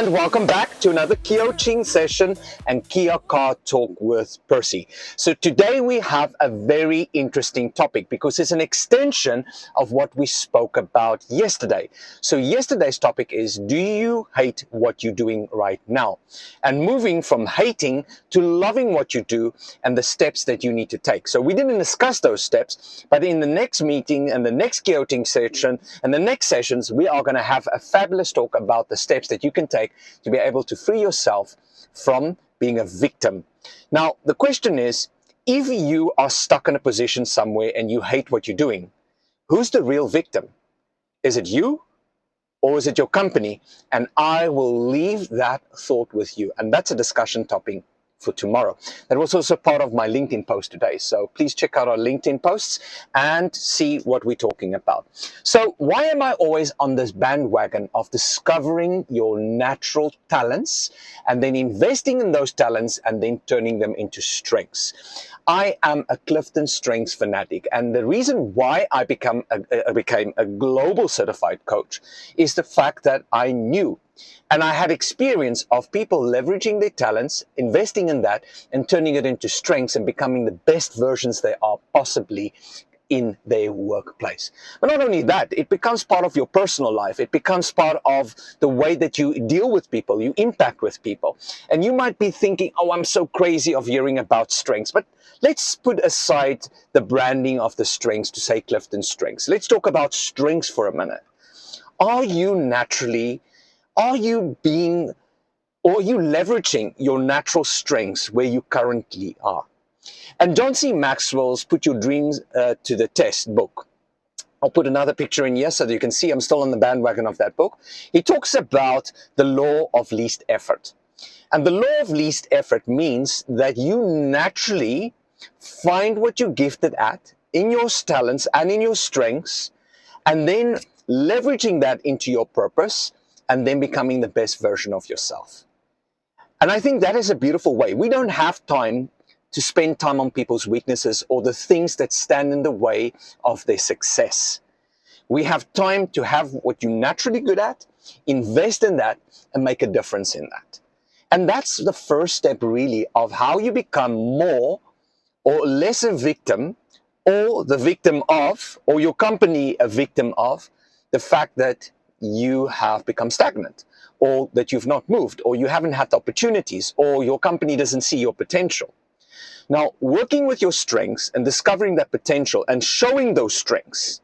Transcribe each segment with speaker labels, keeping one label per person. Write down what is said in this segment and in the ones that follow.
Speaker 1: and welcome back to another Kia Ching session and Kia Car Talk with Percy. So today we have a very interesting topic because it's an extension of what we spoke about yesterday. So yesterday's topic is, do you hate what you're doing right now? And moving from hating to loving what you do and the steps that you need to take. So we didn't discuss those steps, but in the next meeting and the next Kia Ching session and the next sessions, we are going to have a fabulous talk about the steps that you can take to be able to free yourself from being a victim. Now, the question is, if you are stuck in a position somewhere and you hate what you're doing, who's the real victim? Is it you or is it your company? And I will leave that thought with you. And that's a discussion topic for tomorrow. That was also part of my LinkedIn post today. So please check out our LinkedIn posts and see what we're talking about. So why am I always on this bandwagon of discovering your natural talents and then investing in those talents and then turning them into strengths? I am a Clifton Strengths fanatic, and the reason why I became a global certified coach is the fact that I knew and I had experience of people leveraging their talents, investing in that, and turning it into strengths and becoming the best versions they are possibly in their workplace. But not only that, it becomes part of your personal life. It becomes part of the way that you deal with people, you impact with people. And you might be thinking, oh, I'm so crazy of hearing about strengths. But let's put aside the branding of the strengths to say Clifton Strengths. Let's talk about strengths for a minute. Are you leveraging your natural strengths where you currently are? And John C. Maxwell's Put Your Dreams to the Test book. I'll put another picture in here so that you can see I'm still on the bandwagon of that book. He talks about the law of least effort. And the law of least effort means that you naturally find what you're gifted at in your talents and in your strengths, and then leveraging that into your purpose, and then becoming the best version of yourself. And I think that is a beautiful way. We don't have time to spend time on people's weaknesses or the things that stand in the way of their success. We have time to have what you're naturally good at, invest in that, and make a difference in that. And that's the first step really of how you become more or less a victim, or the victim of, or your company a victim of, the fact that you have become stagnant, or that you've not moved, or you haven't had the opportunities, or your company doesn't see your potential. Now, working with your strengths and discovering that potential and showing those strengths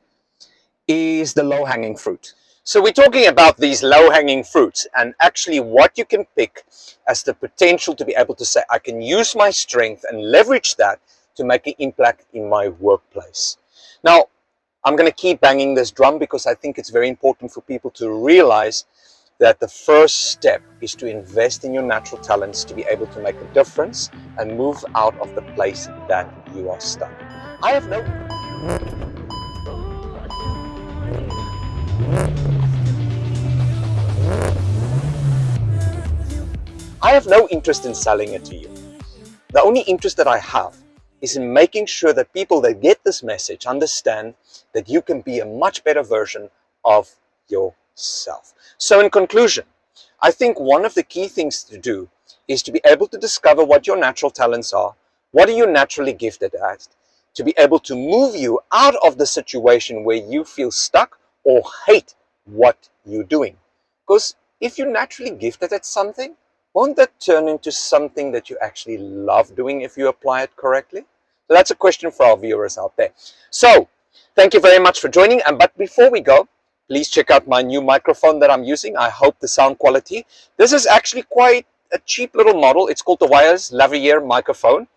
Speaker 1: is the low-hanging fruit. So we're talking about these low-hanging fruits and actually what you can pick as the potential to be able to say, I can use my strength and leverage that to make an impact in my workplace. Now, I'm going to keep banging this drum because I think it's very important for people to realize that the first step is to invest in your natural talents to be able to make a difference and move out of the place that you are stuck. I have no interest in selling it to you. The only interest that I have is in making sure that people that get this message understand that you can be a much better version of yourself. So in conclusion, I think one of the key things to do is to be able to discover what your natural talents are, what are you naturally gifted at, to be able to move you out of the situation where you feel stuck or hate what you're doing. Because if you're naturally gifted at something, won't that turn into something that you actually love doing if you apply it correctly? So that's a question for our viewers out there. So, thank you very much for joining. But before we go, please check out my new microphone that I'm using. I hope the sound quality. This is actually quite a cheap little model. It's called the wireless lavalier microphone.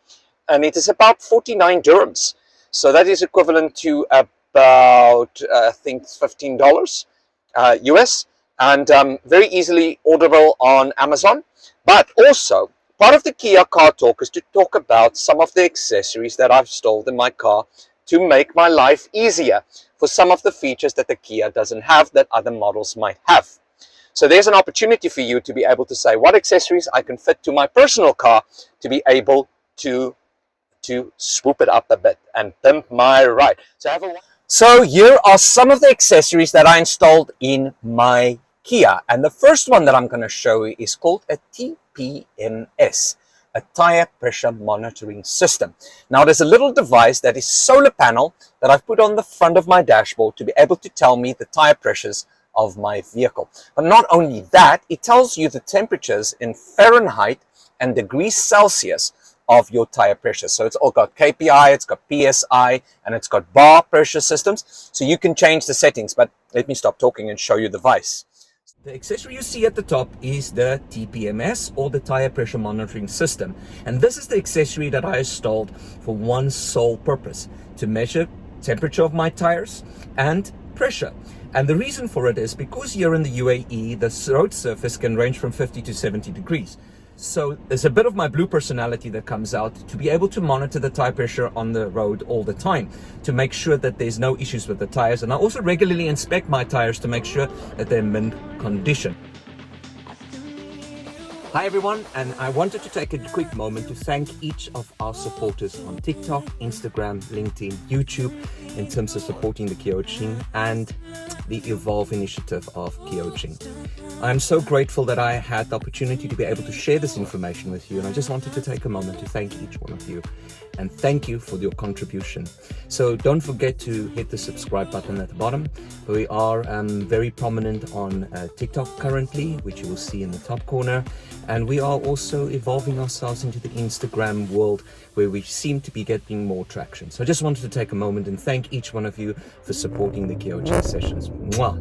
Speaker 1: And it is about 49 dirhams. So that is equivalent to about, I think, $15 US. And very easily orderable on Amazon. But also, part of the Kia Car Talk is to talk about some of the accessories that I've installed in my car to make my life easier for some of the features that the Kia doesn't have that other models might have. So there's an opportunity for you to be able to say what accessories I can fit to my personal car to be able to swoop it up a bit and pimp my ride. So here are some of the accessories that I installed in my Kia. And the first one that I'm going to show you is called a TPMS, a tire pressure monitoring system. Now there's a little device that is solar panel that I've put on the front of my dashboard to be able to tell me the tire pressures of my vehicle. But not only that, it tells you the temperatures in Fahrenheit and degrees Celsius of your tire pressure. So it's all got KPI, it's got PSI, and it's got bar pressure systems. So you can change the settings, but let me stop talking and show you the device. The accessory you see at the top is the TPMS, or the tire pressure monitoring system. And this is the accessory that I installed for one sole purpose: to measure temperature of my tires and pressure. And the reason for it is because here in the UAE, the road surface can range from 50 to 70 degrees. So there's a bit of my blue personality that comes out to be able to monitor the tire pressure on the road all the time, to make sure that there's no issues with the tires. And I also regularly inspect my tires to make sure that they're mint condition. Hi everyone, and I wanted to take a quick moment to thank each of our supporters on TikTok, Instagram, LinkedIn, YouTube, in terms of supporting the coaching and the Evolve initiative of coaching. I'm so grateful that I had the opportunity to be able to share this information with you, and I just wanted to take a moment to thank each one of you and thank you for your contribution. So don't forget to hit the subscribe button at the bottom. We are very prominent on TikTok currently, which you will see in the top corner, and we are also evolving ourselves into the Instagram world, where we seem to be getting more traction. So I just wanted to take a moment and thank each one of you for supporting the coaching sessions. Mwah.